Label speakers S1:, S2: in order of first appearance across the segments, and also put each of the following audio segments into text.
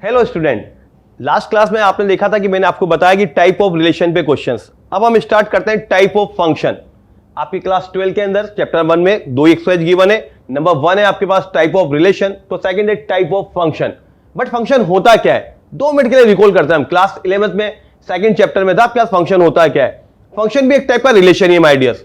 S1: Hello student, last class में आपने देखा था कि मैंने आपको बताया कि टाइप ऑफ रिलेशन पे क्वेश्चंस। अब हम स्टार्ट करते हैं टाइप ऑफ फंक्शन। आपकी क्लास 12 के अंदर चैप्टर 1 में दो एक्सरसाइज गिवन है। नंबर 1 है आपके पास टाइप ऑफ रिलेशन, तो सेकंड है type of function. But function होता क्या है 2 मिनट के लिए रिकॉल करते हैं हम। क्लास 11th में सेकंड चैप्टर में था आपके पास फंक्शन होता क्या है। फंक्शन भी एक टाइप का रिलेशन ही है माय डियर्स।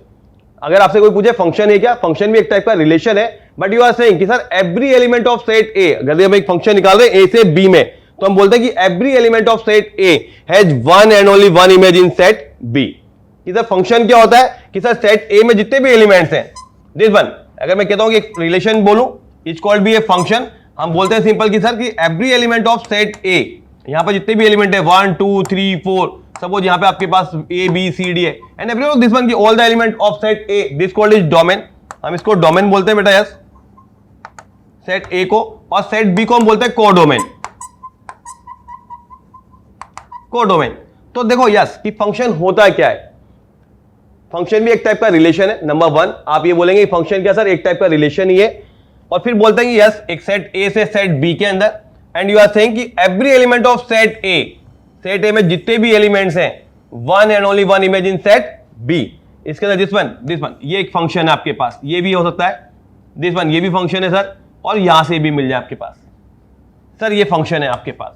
S1: अगर आपसे कोई पूछे फंक्शन है क्या, फंक्शन भी एक टाइप का रिलेशन है। बट यू आर सेइंग कि sir every element of set ए, अगर हम एक फंक्शन निकाल रहे हैं ए से बी में, तो हम बोलते हैं कि every element of set A has one and only one image in set B. कि सर फंक्शन क्या होता है कि सर सेट ए में जितने भी एलिमेंट्स हैं, दिस वन, अगर मैं कहता हूं कि एक रिलेशन बोलूं, it's called be a function. हम बोलते हैं सिंपल कि सर कि every element of set A, यहां पर जितने भी एलिमेंट है 1 2 3 4, सपोज यहां पे आपके पास ए बी सी डी है, एंड एवरी दिस वन की all the element of set A, this called is domain. हम इसको डोमेन बोलते हैं बेटा, यस, सेट ए को। और सेट बी को हम बोलते हैं कोडोमेन। कोडोमेन। तो देखो यस कि फंक्शन होता क्या है। फंक्शन भी एक टाइप का रिलेशन है। नंबर 1 आप ये बोलेंगे फंक्शन क्या सर, एक टाइप का रिलेशन ही है। और फिर बोलते हैं कि यस एक सेट ए से सेट बी के अंदर, एंड यू आर सेइंग कि every element of set A, set A में जितने भी एलिमेंट्स हैं one and only one image in set B. इसके अंदर दिस वन ये एक फंक्शन है आपके पास, ये भी हो सकता है, दिस वन ये भी फंक्शन है सर, और यहां से भी मिल जाए आपके पास सर ये फंक्शन है आपके पास।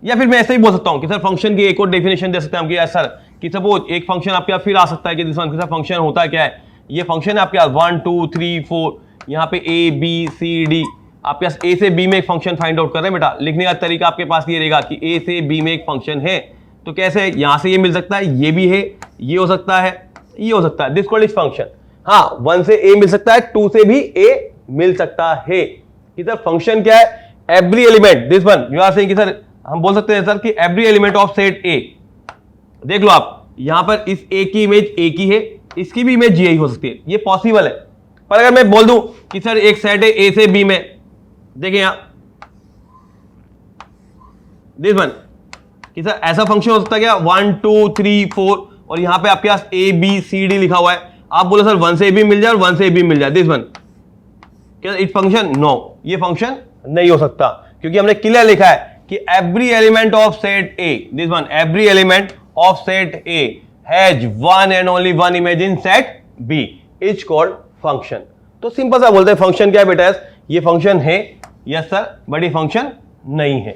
S1: या फिर मैं ऐसे ही बोल सकता हूं कि सर फंक्शन की एक और डेफिनेशन दे सकते हैं हम कि सर कि सपोज एक फंक्शन आपके पास फिर आ सकता है कि दिस वन के साथ फंक्शन होता क्या है। ये फंक्शन है आपके पास 1 2 3 4, यहां पे ए बी सी डी, आपके पास ए से बी में एक फंक्शन फाइंड आउट कर रहे हैं बेटा। लिखने का तरीका आपके पास ये रहेगा कि ए से बी में एक फंक्शन है, तो कैसे यहां से ये मिल सकता है, ये भी है, ये हो सकता है, ये हो सकता है, दिस कॉल्ड इज फंक्शन। हाँ 1 से ए मिल सकता है, 2 से भी ए मिल सकता है। कि सर फंक्शन क्या है, every element, this one you are saying कि सर हम बोल सकते हैं सर कि every element of set A, देख लो आप यहां पर इस ए की इमेज ए की है, इसकी भी इमेज यही हो सकती है, ये पॉसिबल है। पर अगर मैं बोल दूं कि सर एक सेट है ए से बी में, देखिए यहां दिस वन, कि सर ऐसा फंक्शन हो सकता है क्या 1 2 3 4, और यहां पे आपके पास ए बी सी डी लिखा हुआ है, आप बोलो सर 1 से ए बी मिल जाए और 1 से ए बी मिल जाए, दिस वन, क्या इट फंक्शन? नो, ये फंक्शन नहीं हो सकता, क्योंकि हमने क्लियर लिखा है कि every element of set A, this one, every element of set A has one and only one image in set B, is called function. तो सिंपल सा बोलते हैं फंक्शन क्या है बेटा, ये फंक्शन है, यस सर, बट ये फंक्शन नहीं है,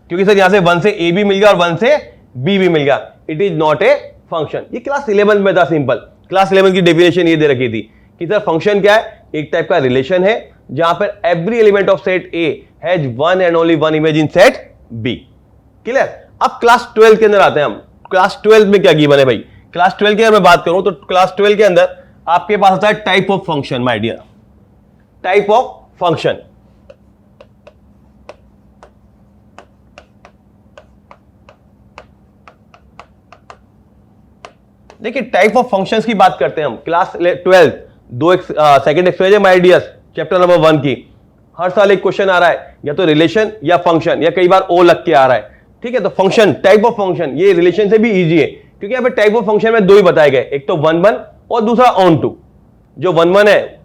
S1: क्योंकि सर यहां से 1 से ए भी मिल गया और 1 से बी भी मिल गया, it is not a function. ये क्लास 11 में था, सिंपल क्लास 11 की डेफिनेशन ये दे रखी थी कि सर फंक्शन क्या है, एक टाइप का रिलेशन है जहां पर every element of set A has one and only one image in set B. Clear? अब क्लास 12 के अंदर आते हैं हम। क्लास 12 में क्या गिवन है भाई, क्लास 12 के अंदर मैं बात करूं तो क्लास 12 के अंदर आपके पास आता है type of function my dear, type of function. देखिए टाइप ऑफ फंक्शंस की बात करते हैं हम। क्लास 12 सेकंड एक्सरसाइज है माय डियर्स, चैप्टर नंबर 1 की। हर साल एक क्वेश्चन आ रहा है, या तो रिलेशन या फंक्शन, या कई बार ओ लग के आ रहा है। ठीक है, तो फंक्शन, टाइप ऑफ फंक्शन, ये रिलेशन से भी इजी है, क्योंकि यहाँ पे टाइप ऑफ फंक्शन में 2 ही बताए गए, एक तो 1 1 और दूसरा ऑन टू। जो 1 1 है,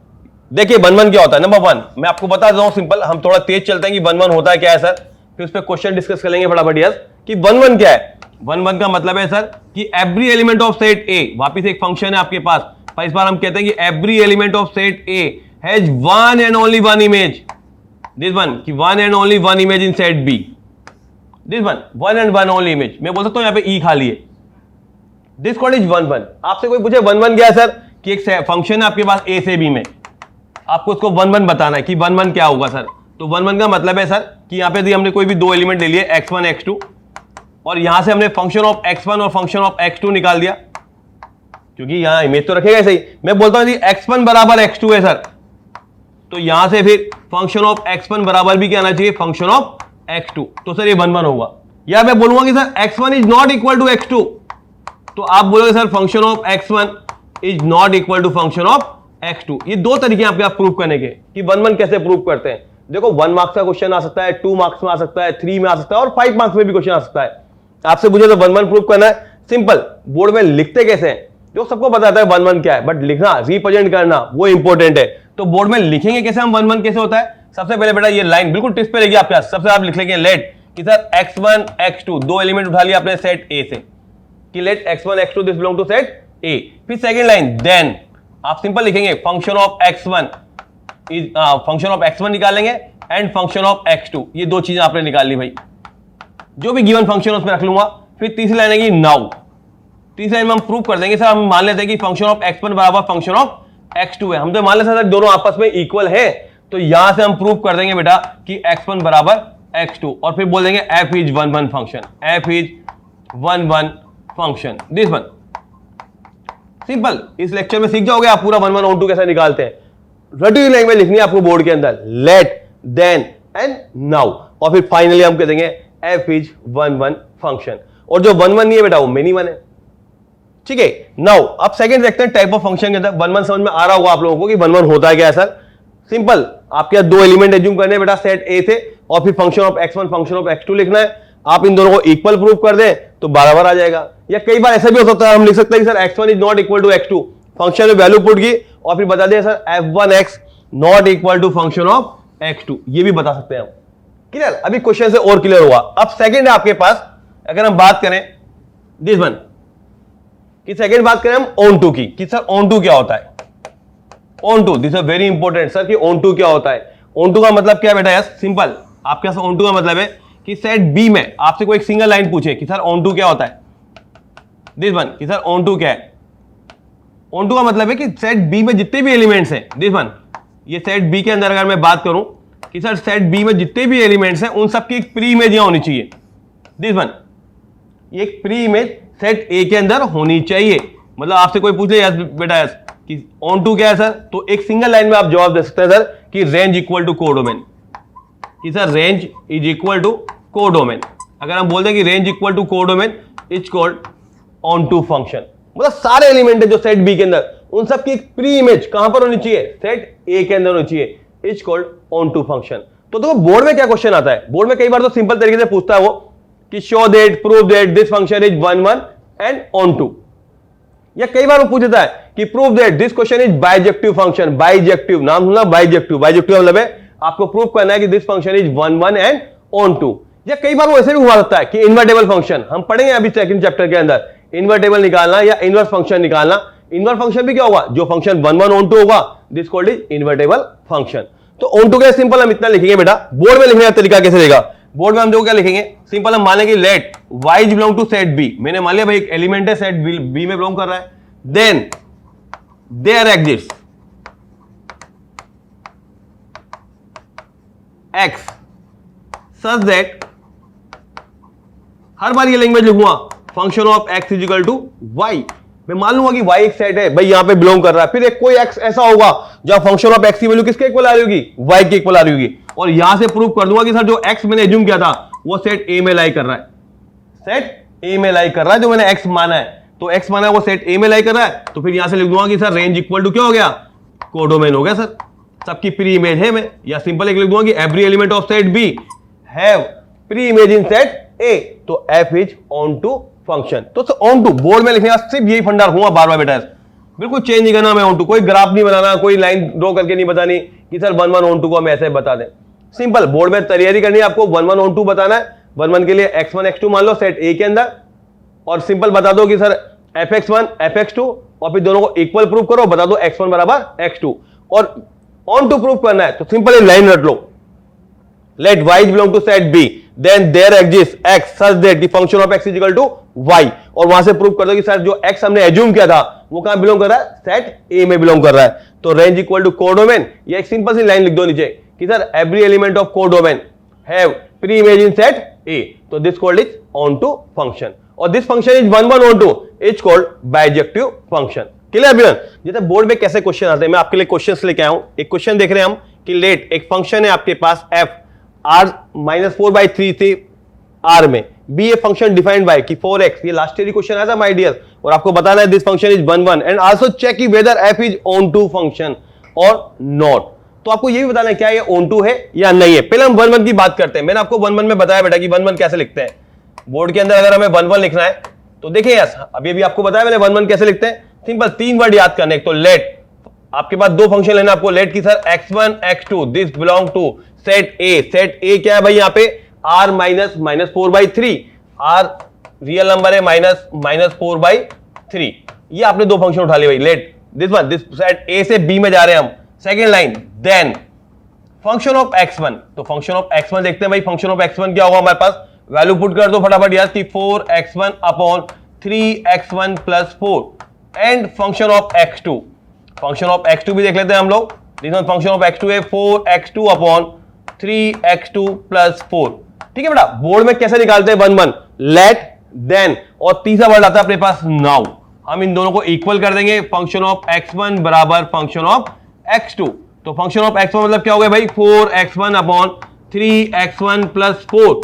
S1: देखिए 1 1 क्या होता है। नंबर 1 मैं आपको बता देता हूं सिंपल, हम थोड़ा तेज चलते हैं कि 1 1 होता है क्या है सर, फिर उस पर क्वेश्चन डिस्कस कर लेंगे फटाफट। यस कि 1 1 क्या है। 1 1 का मतलब है सर कि एवरी एलिमेंट ऑफ सेट ए, वापिस एक फंक्शन है आपके पास, पर इस बार हम कहते हैं कि every element of set A has one and only one image, this one, कि one and only one image in set B, this one and one only image. मैं बोल सकता हूं यहां पे ई खाली है, दिस कॉल्ड इज 1 1। आपसे कोई पूछे 1 1 क्या है सर, कि एक फंक्शन है आपके पास ए से बी में, आपको उसको 1 1 बताना है कि 1 1 क्या होगा सर। तो 1 1 का मतलब है सर कि यहां पे हमने कोई भी 2 एलिमेंट ले लिए x1 x2, और यहां से हमने फंक्शन ऑफ x1 और फंक्शन ऑफ x2 निकाल दिया, क्योंकि यहां इमेज तो रखेगा सही। मैं बोलता हूं x1 बराबर x2 है सर, तो यहां से फिर फंक्शन ऑफ x1 बराबर भी क्या आना चाहिए, फंक्शन ऑफ x2, तो सर ये 1 1 होगा। या मैं बोलूंगा कि sir x1 is not equal to x2, तो आप बोलोगे sir function of x1 is not equal to function of x2। ये 2 तरीके आपके आप प्रूव करने के कि 1 1 कैसे प्रूव करते हैं। देखो 1 मार्क्स का क्वेश्चन आ सकता है, 2 मार्क्स में आ सकता है, 3 में आ सकता है, और 5 मार्क्स में भी क्वेश्चन आ सकता है। आपसे पूछे तो 1 1 प्रूव करना है, सिंपल। बोर्ड में लिखते कैसे हैं जो सबको बताता है 1 1 क्या है, बट लिखना, रिप्रेजेंट करना वो इंपॉर्टेंट है। तो बोर्ड में लिखेंगे कैसे हम 1 1 कैसे होता है। सबसे पहले बेटा ये लाइन बिल्कुल टिप्स पे रहेगी आपके पास। सबसे आप लिख लेंगे लेट कि सर x1 x2 दो एलिमेंट उठा लिया आपने सेट ए से कि let x1 x2 this belong to set A. फिर सेकंड लाइन देन आप सिंपल लिखेंगे function of x1 is function of x1 निकालेंगे एंड फंक्शन ऑफ x2, ये दो चीजें आपने निकाल ली भाई, जो भी गिवन फंक्शन उसमें रख लूंगा। फिर तीसरी लाइन है नाउ, तीसरी लाइन में हम प्रूव कर देंगे सर, हम मान लेते हैं कि फंक्शन ऑफ x1 बराबर फंक्शन ऑफ x2 है। हम तो मान लेते हैं सर दोनों आपस में इक्वल है, तो यहां से हम प्रूव कर देंगे बेटा कि x1 बराबर x2 और फिर बोल देंगे f is 1 1 function, f is 1 1 function this one. Simple, इस लेक्चर में सीख जाओगे आप पूरा 1 1 2 कैसे निकालते हैं। रटी हुई लाइन में लिखनी है आपको बोर्ड के अंदर, लेट देन एंड नाउ, और फिर फाइनली हम कह देंगे f इज 1 1 फंक्शन। और जो 1 1 नहीं है बेटा वो मेनी 1 है, ठीक है। नाउ अब सेकंड देखते हैं टाइप ऑफ फंक्शन के अंदर। 1 1 समझ में आ रहा होगा आप लोगों को कि 1 1 होता है क्या है सर। सिंपल, आपके दो एलिमेंट एज्यूम करने हैं बेटा सेट ए से, और फिर function of x1 function of x2 लिखना है। आप इन दोनों को इक्वल प्रूव कर दें तो बराबर आ जाएगा। या कई बार ऐसा भी हो सकता है, हम लिख सकते हैं कि sir x1 is not equal to x2, function में वैल्यू पुट की और फिर बता दिया sir f1x not equal to function of x2, ये भी बता सकते हैं हम। क्लियर, अभी क्वेश्चन से और क्लियर हुआ। अब सेकंड है आपके पास, अगर हम बात करें दिस वन कि सेकंड बात करें हम ऑन टू की, कि सर ऑन टू क्या होता है। On to, this is very important sir कि ऑन टू क्या होता है। ऑन टू का मतलब क्या है बेटा, यस सिंपल, आपके पास ऑन टू का मतलब है कि सेट बी में आपसे कोई एक सिंगल लाइन पूछे कि सर ऑन टू क्या होता है, दिस वन कि सर ऑन टू क्या है। ऑन टू का मतलब है कि सेट बी में जितने भी एलिमेंट्स हैं, दिस वन, ये सेट बी के अंदर अगर मैं बात करूं कि सर सेट बी में जितने भी एलिमेंट्स हैं उन सबकी एक प्री इमेज यहां होनी चाहिए, दिस वन, ये एक प्री इमेज सेट ए के अंदर होनी चाहिए। मतलब आपसे कोई पूछे यस बेटा यस कि ऑन टू क्या है सर, तो एक सिंगल लाइन में आप जवाब दे सकते हैं सर कि रेंज इक्वल टू कोडोमेन, कि sir range is equal to codomain. अगर हम बोलते हैं कि range equal to codomain is called on to function. मतलब सारे एलिमेंट है जो सेट बी के अंदर उन सब की एक प्री इमेज कहां पर होनी चाहिए, सेट ए के अंदर होनी चाहिए, is called on to function. तो देखो बोर्ड में क्या क्वेश्चन आता है, बोर्ड में कई बार तो सिंपल तरीके से पूछता है वो कि show that prove that this function is 1 1 and on to, या कई बार वो पूछता है कि prove that this question is bijective function. Bijective नाम सुना, बाइजेक्टिव, बाइजेक्टिव मतलब है आपको प्रूव करना है कि this function is 1 1 and on to. या कई बार वो ऐसे भी हुआ सकता है कि इन्वर्टेबल फंक्शन, हम पढ़ेंगे अभी सेकंड चैप्टर के अंदर, इन्वर्टेबल निकालना या इनवर्स फंक्शन निकालना। इनवर्स फंक्शन भी क्या होगा, जो फंक्शन 1 1 ऑन टू होगा, this called is invertible function. तो ऑन टू के सिंपल हम इतना लिखेंगे बेटा। बोर्ड में लिखने का तरीका कैसे रहेगा, बोर्ड में हम देखो क्या लिखेंगे, सिंपल हम मानेंगे let y is belong to set B. मैंने मान लिया भाई एक एलिमेंट है सेट बी में बिलोंग कर रहा है, then there exist x such that, हर बार ये लैंग्वेज लिखूंगा function of x is equal to y। मैं मान लूंगा कि y एक सेट है भाई, यहां पे बिलोंग कर रहा है। फिर एक कोई x ऐसा होगा जहां फंक्शन ऑफ x की वैल्यू किसके इक्वल आ रही होगी, y के इक्वल आ रही होगी, और यहां से प्रूव कर दूंगा कि सर जो x मैंने एज्यूम किया था वो सेट a में लाई कर रहा है, सेट a में लाई कर रहा है। जो मैंने x माना है, तो x माना है वो सेट a में लाई कर रहा है, तो फिर यहां से लिख दूंगा कि सर रेंज इक्वल टू क्या हो गया, कोडोमेन हो गया सर, सबकी प्री इमेज है मैं। या सिंपल एक लिख दूंगा कि every element of set b have pre image in set a, तो f is on to function. तो ऑन टू बोर्ड में लिखने का सिर्फ यही फंडा रखूंगा बार बार बेटा, बिल्कुल चेंज नहीं करना मैं ऑन टू, कोई ग्राफ नहीं बनाना, कोई लाइन ड्रॉ करके नहीं बतानी कि सर 1 1 ऑन टू को हम ऐसे बता दें। सिंपल बोर्ड में तैयारी करनी है आपको, 1 1 ऑन टू बताना है। 1 1 के लिए x1 x2 मान लो सेट a के अंदर, और सिंपल बता दो कि सर fx1 fx2, और फिर दोनों को इक्वल प्रूव करो, बता दो x1 बराबर x2। और ऑन टू प्रूव करना है तो सिंपल एक लाइन रट लो, let y belong to set b, then there exist x such that the function of x is equal to y, और वहां से प्रूव कर दो कि सर जो x हमने एज्यूम किया था वो कहां बिलोंग कर रहा है, सेट a में बिलोंग कर रहा है। तो रेंज इक्वल टू कोडोमेन, या एक सिंपल सी लाइन लिख दो नीचे कि sir every element of codomain have pre image in set a, तो this called is on to function, और this function is 1 1 on to is called bijective function. Clear अभियान। जैसे बोर्ड में कैसे क्वेश्चन आते हैं, मैं आपके लिए क्वेश्चंस लेके आया हूं। एक क्वेश्चन देख रहे हैं हम कि लेट एक फंक्शन है आपके पास f r -4/3 से r में be a function defined by कि 4x, ये लास्ट ईयर क्वेश्चन आया था माय डियर, और आपको बताना है this function is 1 1 and also check कि whether f is on to function और नॉट। तो आपको ये भी बताना है क्या ये ऑन टू है या नहीं है। पहले हम 1 1 की बात करते हैं। मैंने आपको 1 1 में बताया बेटा कि 1 1 कैसे लिखते हैं। बोर्ड के अंदर अगर हमें 1 1 लिखना है तो देखिए यस, अभी आपको बताया मैंने 1 1 कैसे लिखते हैं। सिंपल 3 वर्ड याद करने, तो लेट, आपके पास दो फंक्शन लेना आपको, लेट की sir x1 x2 this belong to set A. Set A क्या है भाई, यहाँ पे R minus minus 4/3, R real number है माइनस माइनस 4/3। ये आपने दो फंक्शन उठा लिए भाई। Let this one, this side A से बी में जा रहे हैं हम, second line. Then function of x1, तो फंक्शन ऑफ x1 देखते हैं भाई। फंक्शन ऑफ x1 क्या होगा हमारे पास, वैल्यू पुट कर दो फटाफट यार, कि 4x1 upon 3x1 plus 4 and function of x2। Function of x2 भी देख लेते हैं हम लोग। फंक्शन ऑफ x2 है 4x2 अपॉन 3x2 प्लस 4। ठीक है बेटा, बोर्ड में कैसे निकालते हैं, 1 1 लेट देन, और तीसरा वर्ड आता है अपने पास नाउ। हम इन दोनों को इक्वल कर देंगे, फंक्शन ऑफ x1 बराबर फंक्शन ऑफ x2। तो फंक्शन ऑफ x1 मतलब क्या हो गया भाई, 4x1 upon 3x1 plus 4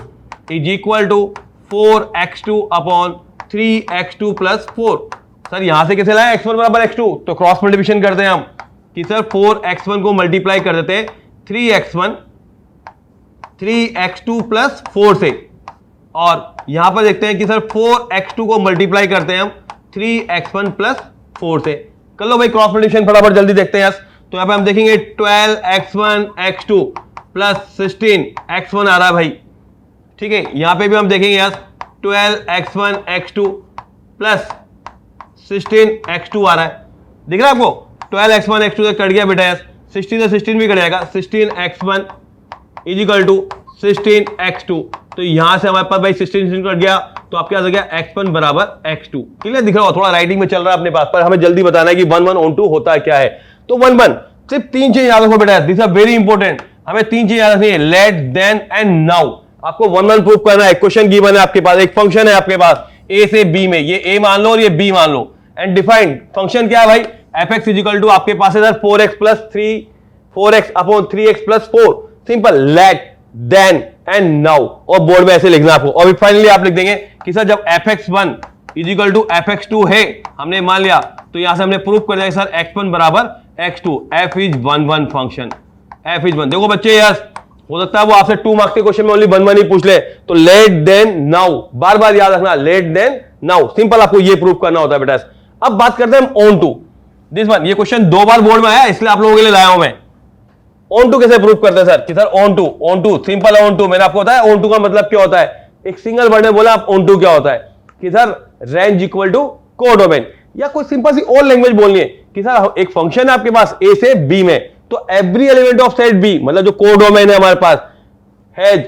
S1: is equal to 4x2 upon 3x2 plus 4। Sir यहां से कैसे लाए x1 बराबर x2, तो क्रॉस मल्टीप्लिकेशन करते हैं हम, कि सर 4x1 को मल्टीप्लाई कर देते हैं 3x2 प्लस 4 से, और यहां पर देखते हैं कि सर 4x2 को मल्टीप्लाई करते हैं हम 3x1 प्लस 4 से। कर लो भाई क्रॉस मल्टीप्लिकेशन फटाफट, जल्दी देखते हैं। यस, तो यहां पे हम देखेंगे 12x1 x2 प्लस 16x1 आ रहा है भाई। ठीक है, यहां पे भी हम देखेंगे yes 12x1 x2 plus 16x2 आ रहा है। दिख रहा है आपको, 12x1 x2 से कट गया बेटा यस, 16 से 16 भी कट जाएगा, 16x1 is equal to 16x2। तो यहां से हमारे पास भाई 16 कट गया, तो आपके पास आ गया x1 बराबर x2। क्लियर दिख रहा हो, थोड़ा राइटिंग में चल रहा है अपने पास, पर हमें जल्दी बताना है कि 1 1 ऑन 2 होता है क्या है। तो 1 1 सिर्फ 3 चीज याद रखो बेटा, दिस आर वेरी इंपॉर्टेंट। हमें 3 चीज याद रखनी है, लेट देन एंड नाउ। आपको 1 1 प्रूव करना है। क्वेश्चन गिवन है आपके पास, एक फंक्शन है आपके पास a से b में, ये a मान लो और ये b मान लो, एंड डिफाइंड फंक्शन क्या है भाई, fx इज इक्वल टू आपके पास है sir 4x plus 3, 4x upon 3x plus 4। Simple, let then and now, और बोर्ड में ऐसे लिखना आपको। और फाइनली आप लिख देंगे कि सर जब fx1 is equal to fx2 है, हमने मान लिया, तो यहां से हमने प्रूव कर दिया सर x1 बराबर x2, f is 1 1 function, f is 1। देखो बच्चे यस, हो सकता है वो आपसे 2 मार्क्स के क्वेश्चन में ओनली 1 1 ही पूछ ले, तो लेट देन नाउ बार बार याद रखना, लेट देन नाउ। सिंपल आपको ये प्रूव करना होता है बेटा। अब बात करते हैं हम ऑन टू दिस वन। ये क्वेश्चन 2 बार बोर्ड में आया, इसलिए आप लोगों के लिए लाया हूं मैं। ऑन टू कैसे प्रूव करते हैं सर, कि सर ऑन टू सिंपल है। ऑन टू मैंने आपको बताया ऑन टू का मतलब क्या होता है, एक सिंगल वर्ड में बोला आप ऑन टू क्या होता है, कि sir range equal to codomain, या कोई सिंपल सी और लैंग्वेज बोलनी है कि सर एक फंक्शन है आपके पास ए से बी में, तो every element of set B, मतलब जो कोडोमेन है हमारे पास, has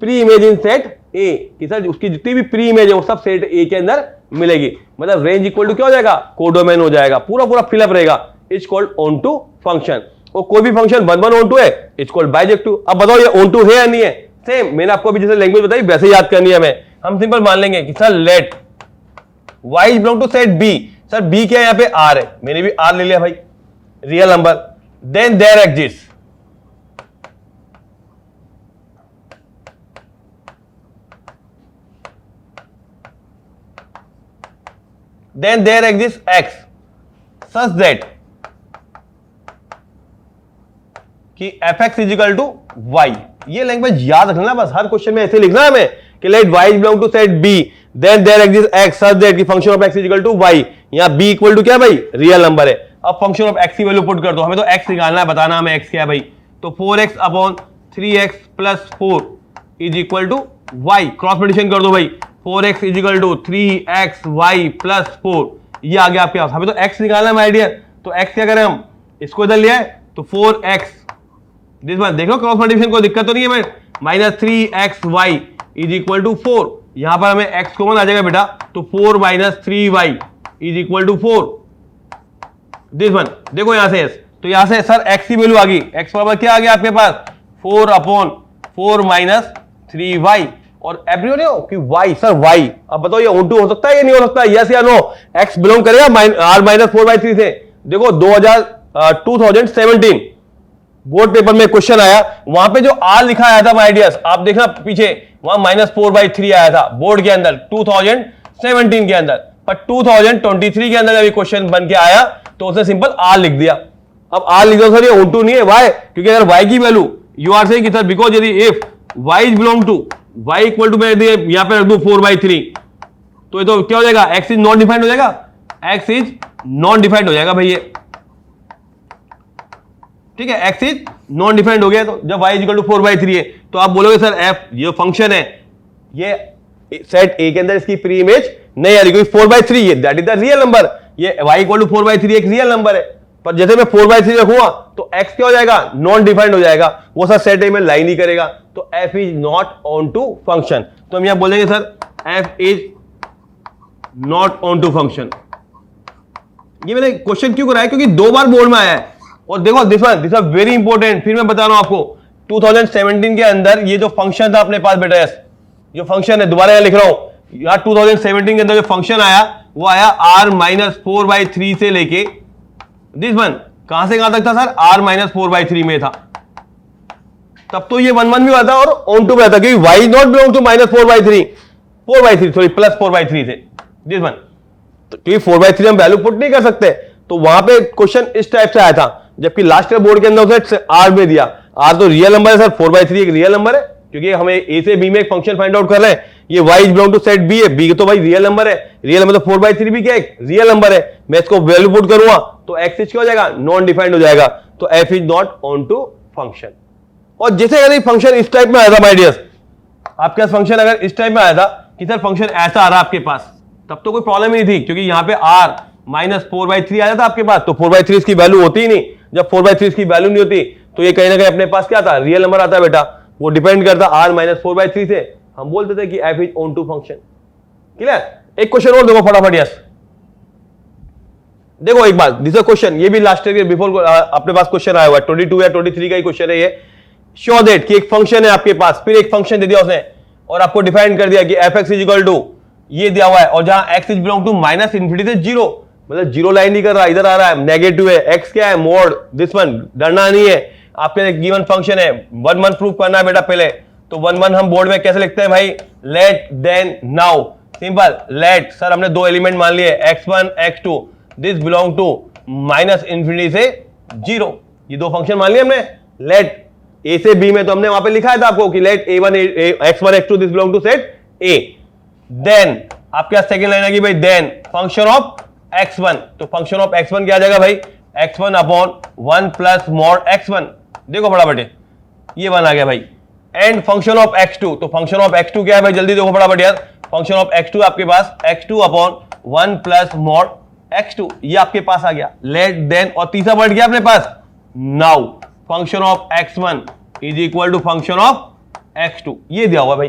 S1: pre image in set A, कि सर उसकी जितनी भी प्री इमेज है वो सब सेट ए के अंदर मिलेगी। मतलब रेंज इक्वल टू क्या हो जाएगा, कोडोमेन हो जाएगा, पूरा पूरा फिलअप रहेगा। It's called on to function. और कोई भी फंक्शन 1 1 ऑन टू है, इट्स कॉल्ड बाइजेक्टिव। अब बताओ ये ऑन टू है या नहीं है, सेम मैंने आपको अभी जैसे लैंग्वेज बताई वैसे याद करनी है हमें। हम सिंपल मान लेंगे कि sir let y is belong to set b, sir b क्या है यहाँ पे r है, मैंने भी r ले लिया भाई, real number. Then there exist x such that कि fx is equal to y। ये लैंग्वेज याद रखना बस, हर क्वेश्चन में ऐसे लिखना है हमें कि let y is belong to set b, then there exist x such that कि function of x is equal to y। यहां b इक्वल टू क्या भाई, रियल नंबर है। अब फंक्शन ऑफ x की वैल्यू पुट कर दो, हमें तो x निकालना है, बताना हमें x क्या है भाई। तो 4x upon 3x plus 4 is equal to y। Cross multiplication कर दो भाई, 4x is equal to 3xy plus 4, ये आ गया आपके पास। हमें तो x निकालना है माय डियर, तो x क्या करें हम, इसको इधर लिया है तो 4x दिस वन, देख लो क्रॉस मल्टीप्लिकेशन को दिक्कत तो नहीं है मैं, minus 3xy is equal to 4। यहां पर हमें x कॉमन आ जाएगा बेटा, तो 4 minus 3y is equal to 4 this one. देखो यहां से तो यहां से सर x की वैल्यू आ गई, x बराबर क्या आ गया आपके पास 4 अपॉन 4 माइनस 3y, और एवरीवन हो कि y सर y। अब बताओ ये ऑन टू हो सकता है या नहीं हो सकता, यस या नो। x बिलोंग करेगा r माइनस 4/3 से। देखो 2017 बोर्ड पेपर में क्वेश्चन आया, वहां पे जो r लिखा आया था माय डियर्स, आप देखना पीछे वहां -4/3 आया था बोर्ड के अंदर 2017 के अंदर, पर 2023 के अंदर जब क्वेश्चन बन के आया तो उसने सिंपल r लिख दिया। अब r लिख दो सर, ये ऑन टू नहीं है, वाई, क्योंकि अगर y की वैल्यू यू आर सेइंग कि सर बिकॉज यदि if y is belong to y equal to मैं यहां पे रख दूं 4/3, तो ये तो क्या हो जाएगा, x इज नॉन डिफाइंड हो जाएगा, x इज नॉन डिफाइंड हो जाएगा भाई ये। ठीक है, एक्स इज नॉन डिफाइंड हो गया। तो जब y इक्वल टू 4/3 है तो आप बोलोगे सर एफ ये फंक्शन है ये सेट ए के अंदर इसकी प्री इमेज नहीं आ रही क्योंकि 4/3 ये that is the real number, ये y इक्वल टू 4/3 एक रियल नंबर है। पर जैसे मैं 4/3 रखूंगा तो x क्या हो जाएगा, नॉन डिफाइंड हो जाएगा, वो सर सेट ए में लाई नहीं करेगा, तो f is not on to function. तो हम यहां बोलेंगे sir f is not on to function. ये मैंने क्वेश्चन क्यों कराया क्योंकि 2 बार बोर्ड में आया है। और देखो दिस इज वेरी इंपॉर्टेंट, फिर मैं बता रहा हूं आपको 2017 के अंदर ये जो फंक्शन था अपने पास बेटा यस जो फंक्शन है, दोबारा यहां लिख रहा हूं, यार 2017 के अंदर जो फंक्शन आया वो आया r-4/3 से लेके दिस वन, कहां से कहां तक था सर, r-4/3 में था। तब तो ये 1 1 भी आता और ऑन टू भी आता क्योंकि y not belong to -4/3 sorry plus 4/3 से दिस वन, क्योंकि 4/3 हम वैल्यू पुट नहीं कर सकते, तो वहां पे क्वेश्चन इस टाइप से आया था। जबकि लास्ट ईयर बोर्ड के अंदर उसे आर में दिया, आर तो रियल नंबर है सर, 4/3 एक रियल नंबर है क्योंकि हमें ए से बी में एक फंक्शन फाइंड आउट कर रहे हैं, ये y is belong to set B है, बी तो भाई रियल नंबर है, रियल नंबर तो 4/3 भी क्या एक रियल नंबर है, मैं इसको वैल्यू पुट करूंगा तो x क्या हो जाएगा, नॉन डिफाइंड हो जाएगा, तो f is not on to function. और जैसे अगर फंक्शन इस टाइप में आया था माय डियर्स, आपके पास फंक्शन अगर इस टाइप में आया था कि सर फंक्शन ऐसा आ रहा है आपके पास, तब तो कोई प्रॉब्लम ही नहीं थी क्योंकि यहां पे r-4/3 आ जाता आपके पास, तो 4/3 इसकी वैल्यू होती ही नहीं। जब 4/3 इसकी वैल्यू नहीं होती तो ये कहीं ना कहीं अपने पास क्या था, रियल नंबर आता है बेटा, वो डिपेंड करता r-4/3 से, हम बोलते थे कि f is on to function. Clear? एक क्वेश्चन और देखो फटाफट यस, देखो एक बात, दिस क्वेश्चन ये भी लास्ट ईयर के बिफोर अपने पास क्वेश्चन आया हुआ है, 22 या 23 का ही क्वेश्चन है ये। शो दैट कि एक फंक्शन है आपके पास, फिर एक फंक्शन दे दिया उसने और आपको डिफाइन कर दिया कि f(x) इज इक्वल टू ये दिया हुआ है, और जहां x इज बिलोंग टू -∞ से 0, मतलब जीरो लाइन नहीं कर रहा, इधर आ रहा है नेगेटिव है, x क्या है मोड दिस वन, डरना नहीं है, आपके गिवन फंक्शन है 1 1 प्रूफ करना है बेटा पहले, तो 1 1 हम बोर्ड में कैसे लिखते हैं भाई, let then now, simple let, sir हमने 2 एलिमेंट मान लिए x1 x2, this belong to -∞ से 0, ये 2 फंक्शन मान लिए हमने, लेट a से b में तो हमने वहां पे लिखा था आपको कि let a1 x1 x2 this belong to set a, then आपके पास सेकंड लाइन आएगी भाई, देन फंक्शन ऑफ x1, तो फंक्शन ऑफ x1 क्या आ जाएगा भाई, x1 upon 1 plus mod x1, देखो फटाफट ये 1 आ गया भाई, एंड फंक्शन ऑफ x2, तो फंक्शन ऑफ x2 क्या है भाई, जल्दी देखो फटाफट यार, फंक्शन ऑफ x2 आपके पास x2 upon 1 plus mod x2, ये आपके पास आ गया, लेट देन, और तीसरा वर्ड क्या अपने पास, now function of x1 is equal to function of x2, ये दिया हुआ भाई,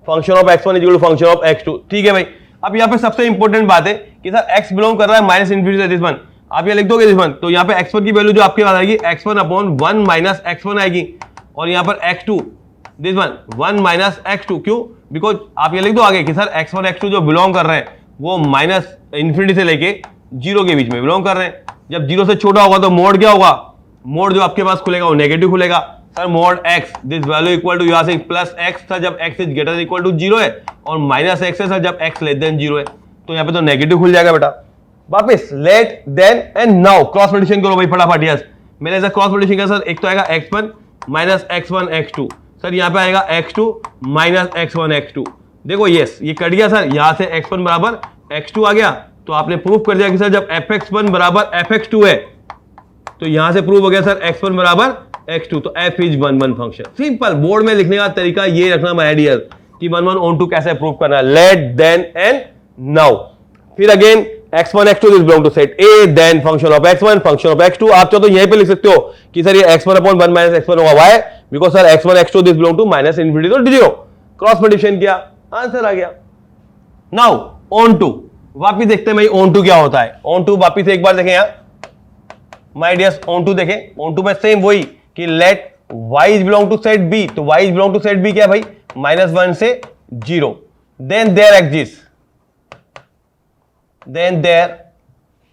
S1: function of x1 is equal to function of x2, ठीक है भाई। अब यहाँ पे सबसे इंपॉर्टेंट बात है कि सर x बिलोंग कर रहा है -∞ से दिस वन, आप ये लिख दोगे दिस वन, तो यहाँ पे x1 की वैल्यू जो आपके पास आएगी x1 अपॉन 1 माइनस x1 आएगी, और यहाँ पर x2 this one 1 minus x2, क्यों, बिकॉज आप ये लिख दो आगे कि सर x1 x2 जो बिलोंग कर रहे हैं वो -∞ से लेके 0 के बीच में बिलोंग कर रहे हैं, जब 0 से छोटा होगा तो मोड क्या होगा, मोड जो आपके पास खुलेगा वो नेगेटिव खुलेगा, sir mod x this value equal to यहां से प्लस x था जब x इज ग्रेटर इक्वल टू 0 है, और माइनस x है सर जब x लेस देन 0 है, तो यहाँ पे तो नेगेटिव खुल जाएगा बेटा। वापस let then and now cross multiplication करो भाई फटाफट यस, मैंने ऐसा क्रॉस मल्टीप्लिकेशन का सर, एक तो आएगा x1 minus x1 x2, sir यहाँ पे आएगा x2 माइनस x1 x2, देखो यस ये कट गया सर, यहाँ से x1 बराबर x2 आ गया, तो आपने प्रूफ कर दिया कि सर जब fx1 बराबर fx2 है, तो यहां से प्रूव हो गया सर x1 बराबर x2, तो f is 1 1 function. Simple, board में लिखने का तरीका ये रखना माय डियर कि 1 1 ऑन टू कैसे प्रूव करना है, लेट देन एंड नाउ, फिर again x1 x2 this belong to set a, then function of x1 function of x2, आप चाहो तो यहीं पे लिख सकते हो कि सर ये x1 अपॉन 1 माइनस x1 होगा, why, because sir x1 x2 this belong to -∞ तो 0, क्रॉस मल्टीप्लिकेशन किया, आंसर आ गया। नाउ ऑन टू, वापिस देखते हैं भाई ऑन टू क्या होता है, ऑन टू वापिस एक बार देखें यहां माय डियर्स, ऑन टू देखें, ऑन टू में सेम वही कि let y is belong to set b, तो y is belong to set b क्या है भाई, -1 से 0, देन देयर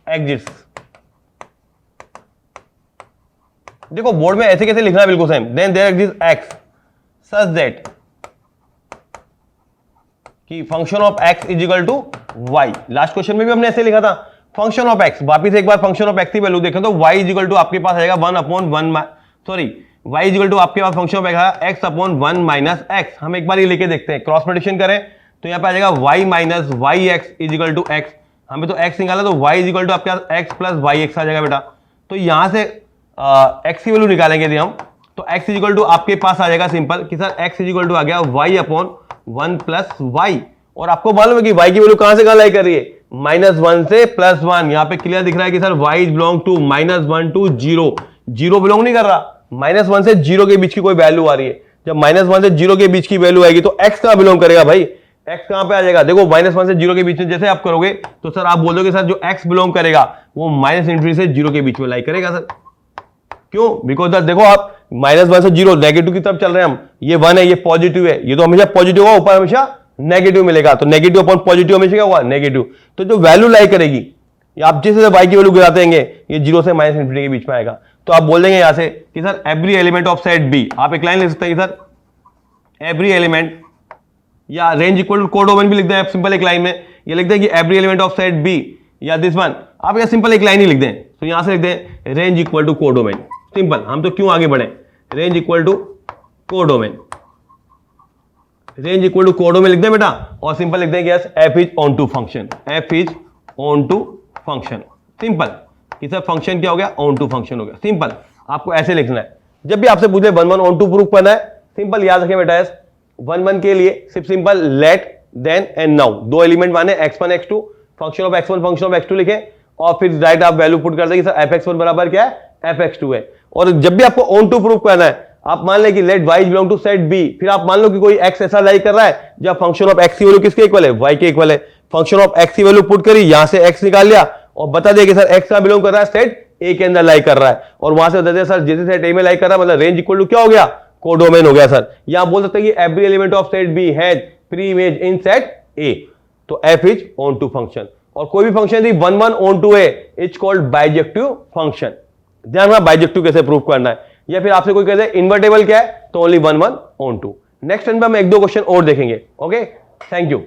S1: एग्जिस्ट, देखो बोर्ड में ऐसे कैसे लिखना है बिल्कुल same, then there exist x such that कि function of x is equal to y, last question में भी हमने ऐसे लिखा था, फंक्शन ऑफ x, वापिस एक बार फंक्शन ऑफ x की वैल्यू देखें तो y इज इक्वल टू आपके पास आएगा 1 upon 1, sorry y is equal to आपके पास function of x upon 1 minus x, हम एक बार ये लेके देखते हैं, क्रॉस मल्टीप्लिकेशन करें तो यहाँ पे आ जाएगा y minus y x is equal to x, हमें तो x निकाला तो y इज इक्वल टू आपके पास x प्लस वाई एक्स आ जाएगा बेटा, तो यहां से एक्स की वैल्यू निकालेंगे यदि हम, तो x इज इक्वल टू आपके पास आ जाएगा सिंपल कि sir x is equal to आ गया y अपॉन 1 प्लस वाई। और आपको मालूम है कि y की वैल्यू कहां से कहां लाई कर रही है, -1 से +1। यहां पे क्लियर दिख रहा है कि sir y belong to -1 to 0, 0 belong नहीं कर रहा, -1 से 0 के बीच की कोई वैल्यू आ रही है। जब -1 से 0 के बीच की वैल्यू आएगी तो x कहां बिलोंग करेगा भाई, x कहां पे आ जाएगा, देखो -1 से 0 के बीच में जैसे आप करोगे तो सर आप बोलोगे सर जो x बिलोंग करेगा वो -∞ से 0 के बीच में लाई करेगा सर। क्यों, बिकॉज देखो आप -1 से 0 नेगेटिव की तरफ चल रहे हैं हम, ये 1 है ये पॉजिटिव है, ये तो हमेशा पॉजिटिव होगा, ऊपर हमेशा नेगेटिव मिलेगा, तो नेगेटिव अपॉन पॉजिटिव हमेशा क्या हुआ, नेगेटिव। तो जो वैल्यू लाई करेगी, आप जिस y की वैल्यू गिराते हैं ये 0 से -∞ के बीच में आएगा। तो आप बोल देंगे यहां से कि sir every element of set B, आप एक लाइन लिख सकते हैं सर एवरी एलिमेंट, या रेंज इक्वल टू कोडोमेन भी लिख दें आप सिंपल एक लाइन में, ये लिख दें कि every element of set B या दिस वन, आप क्या सिंपल एक लाइन ही लिख दें। तो यहां से लिख दें range equal to codomain, simple. हम तो क्यों आगे बढ़े, range equal to codomain, range equal to codomain लिख दें बेटा, और सिंपल लिख दें कि yes F is on to function, F is on to function, simple. कि सर फंक्शन क्या हो गया, ऑन टू फंक्शन हो गया, सिंपल। आपको ऐसे लिखना है, जब भी आपसे पूछे 1 1 ऑन टू प्रूफ करना है, सिंपल याद रखें बेटा, 1 1 के लिए सिर्फ simple let then and now, दो एलिमेंट माने x1 x2, function of x1 function of x2 लिखे, और फिर डायरेक्ट आप वैल्यू पुट कर देंगे सर fx1 बराबर क्या है, fx2 है। और जब भी आपको ऑन टू प्रूफ करना है, आप मान लें कि let y belong to set b, फिर आप मान लो कि कोई x ऐसा लाई कर रहा है जब फंक्शन ऑफ x की वैल्यू किसके इक्वल है, y के इक्वल है। फंक्शन ऑफ x की वैल्यू पुट करी, यहां से x निकाल लिया और बता दिया कि सर x का बिलोंग कर रहा है सेट a के अंदर लाई कर रहा है, और वहां से बता दिया सर जैसे सेट a में लाई कर रहा है, मतलब रेंज इक्वल टू क्या हो गया, कोडोमेन हो गया सर। यहां बोल सकते हैं कि every element of set B has pre image in set A, तो f is on to function. और कोई भी फंक्शन यदि 1 1 ऑन टू है, इट्स कॉल्ड बाइजेक्टिव फंक्शन। ध्यान रखना बाइजेक्टिव कैसे प्रूव करना है, या फिर आपसे कोई कहते हैं इन्वर्टेबल क्या है, तो only 1 1 on to. Next time पे हम 1 2 क्वेश्चन और देखेंगे। Okay, thank you.